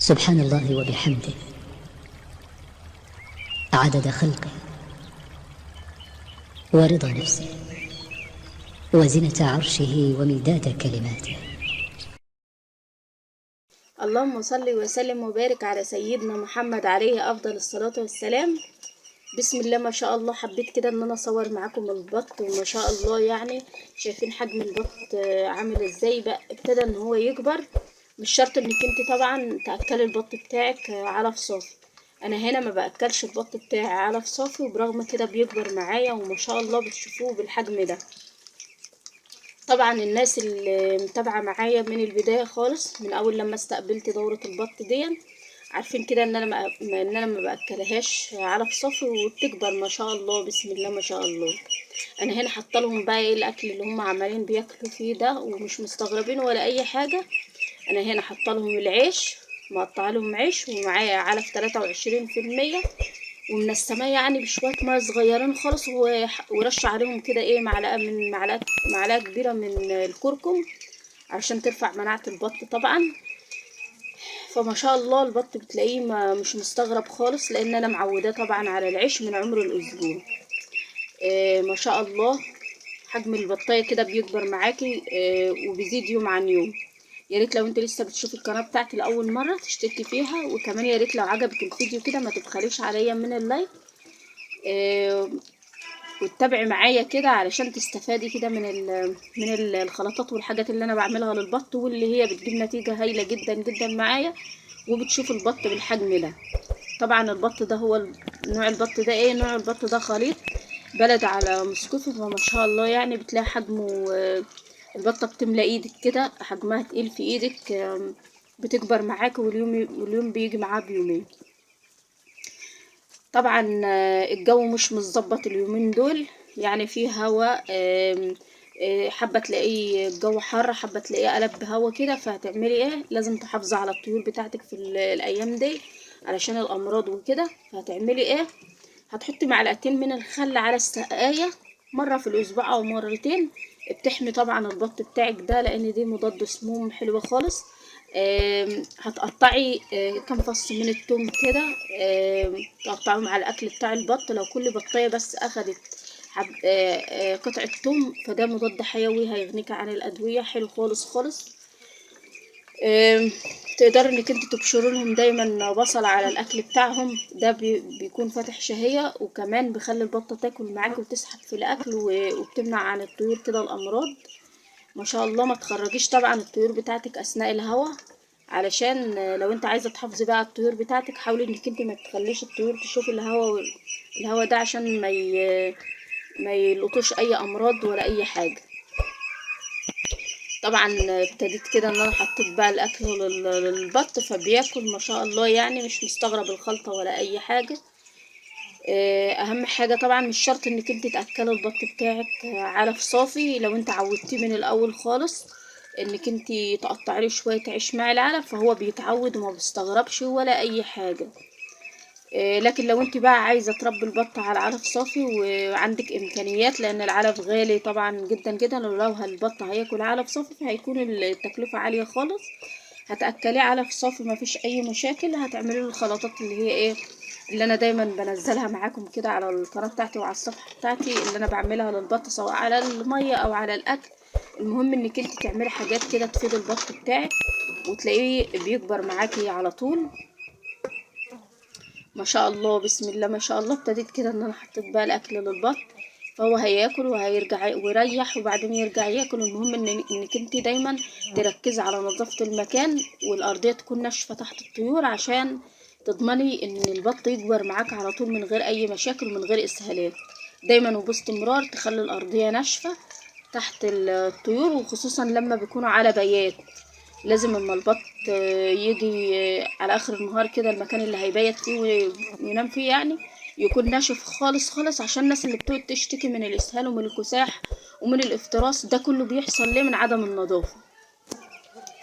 سبحان الله وبحمده عدد خلقه ورضا نفسه وزنة عرشه ومداد كلماته. اللهم صل وسلم وبارك على سيدنا محمد عليه افضل الصلاة والسلام. بسم الله ما شاء الله. حبيت كده ان انا اصور معاكم البط، وما شاء الله يعني شايفين حجم البط عامل ازاي. بقى ابتدى ان هو يكبر. مش شرط انك انت طبعا تاكلي البط بتاعك علف صافي. انا هنا ما باكلش البط بتاعي علف صافي، وبرغم كده بيكبر معايا وما شاء الله بتشوفوه بالحجم ده. طبعا الناس اللي متابعه معايا من البدايه خالص، من اول لما استقبلت دوره البط دي، عارفين كده ان انا ما باكلهاش علف صافي، وبتكبر ما شاء الله بسم الله ما شاء الله. انا هنا حاطه لهم بقى ايه الاكل اللي هم عمالين بياكلوا فيه ده، ومش مستغربين ولا اي حاجه. انا هنا حاطه لهم العيش، مقطعه لهم عيش، ومعايا علف 23%، ومن السماء يعني بشويه ميه صغيرين خالص، ورش عليهم كده ايه معلقه كبيره من الكركم عشان ترفع مناعه البط طبعا. فما شاء الله البط بتلاقيه مش مستغرب خالص، لان انا معوداه طبعا على العيش من عمر الاسبوع. ما شاء الله حجم البطايه كده بيكبر معاكي وبيزيد يوم عن يوم. يا ريت لو انت لسه بتشوفي القناه بتاعتي لاول مره تشتركي فيها، وكمان يا ريت لو عجبك الفيديو كده ما تبخليش عليا من اللايك، وتتابعي معايا كده علشان تستفادي كده من الخلطات والحاجات اللي انا بعملها للبط، واللي هي بتجيب نتيجه هايله جدا جدا معايا. وبتشوف البط بالحجم ده. طبعا البط ده هو نوع البط ده ايه، نوع البط ده خليط بلد على مسكوفي، فما شاء الله يعني بتلاقي حجمه البطه بتملى ايدك كده، حجمها تقيل في ايدك، بتكبر معاك، واليوم بيجي معاه بيومين. طبعا الجو مش متظبط اليومين دول، يعني في هوا، حابه تلاقيه الجو حر، حابه تلاقيه قلب بهوا كده. فهتعملي ايه؟ لازم تحافظي على الطيور بتاعتك في الايام دي علشان الامراض وكده. فهتعملي ايه؟ هتحطي معلقتين من الخل على السقايه مره في الاسبوع او مرتين. بتحمي طبعا البط بتاعك ده، لان دي مضاد سموم حلوه خالص. هتقطعي كام فص من التوم كده، تقطعهم على الاكل بتاع البط. لو كل بطايه بس اخدت قطعه توم، فده مضاد حيوي هيغنيك عن الادويه، حلو خالص خالص. تقدر انك انت تبشر لهم دايما بصل على الاكل بتاعهم، ده بيكون فاتح شهية، وكمان بيخلي البطة تاكل معاك وتسحب في الاكل، وبتمنع عن الطيور كده الامراض. ما شاء الله. ما تخرجيش طبعا الطيور بتاعتك اثناء الهوا، علشان لو انت عايزه تحافظي بقى على الطيور بتاعتك، حاولي انك انت ما تخليش الطيور تشوف الهوا ده، عشان ما يلقطوش اي امراض ولا اي حاجه. طبعا ابتديت كده ان انا حطيت بقى الاكل للبط، فبياكل ما شاء الله، يعني مش مستغرب الخلطه ولا اي حاجه. اهم حاجه طبعا مش شرط انك انت تاكلي البط بتاعك علف صافي. لو انت عودتيه من الاول خالص انك انت تقطعي له شويه عيش مع العلف، فهو بيتعود وما بيستغربش ولا اي حاجه. لكن لو انت بقى عايزه تربي البط على علف صافي وعندك امكانيات، لان العلف غالي طبعا جدا جدا، لو البط هياكل علف صافي فهيكون التكلفه عاليه خالص. هتاكليه علف صافي مفيش اي مشاكل. هتعملي له الخلطات اللي هي ايه، اللي انا دايما بنزلها معاكم كده على القناه بتاعتي وعلى الصفحه بتاعتي، اللي انا بعملها للبط سواء على الميه او على الاكل. المهم انك انت تعملي حاجات كده تفيد البط بتاعك، وتلاقيه بيكبر معاكي على طول. ما شاء الله بسم الله ما شاء الله. ابتديت كده ان انا حطيت بقى الاكل للبط، فهو هياكل وهيرجع ويريح وبعدين يرجع ياكل. المهم انك انت دايما تركزي على نظافة المكان، والارضية تكون ناشفة تحت الطيور، عشان تضمني ان البط يكبر معاك على طول من غير اي مشاكل ومن غير اسهالات. دايما وباستمرار تخلي الارضية ناشفة تحت الطيور، وخصوصا لما بيكونوا على بيات. لازم اما البط يجي على اخر النهار كده، المكان اللي هيبيت فيه وينام فيه يعني يكون ناشف خالص خالص، عشان الناس اللي بتقعد تشتكي من الاسهال ومن الكساح ومن الافتراس ده كله بيحصل ليه؟ من عدم النظافة.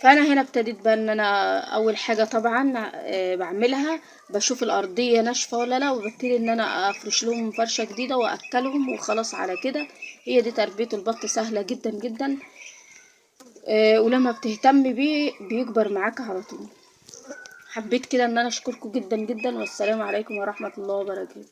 فانا هنا ابتديت بقى ان انا اول حاجة طبعا بعملها بشوف الارضية ناشفة ولا لا، وببتدي ان انا افرش لهم فرشة جديدة واكلهم وخلاص على كده. هي دي تربية البط، سهلة جدا جدا. ولما بتهتم بيه بيكبر معاك على طول. حبيت كده ان انا اشكركم جدا جدا، والسلام عليكم ورحمة الله وبركاته.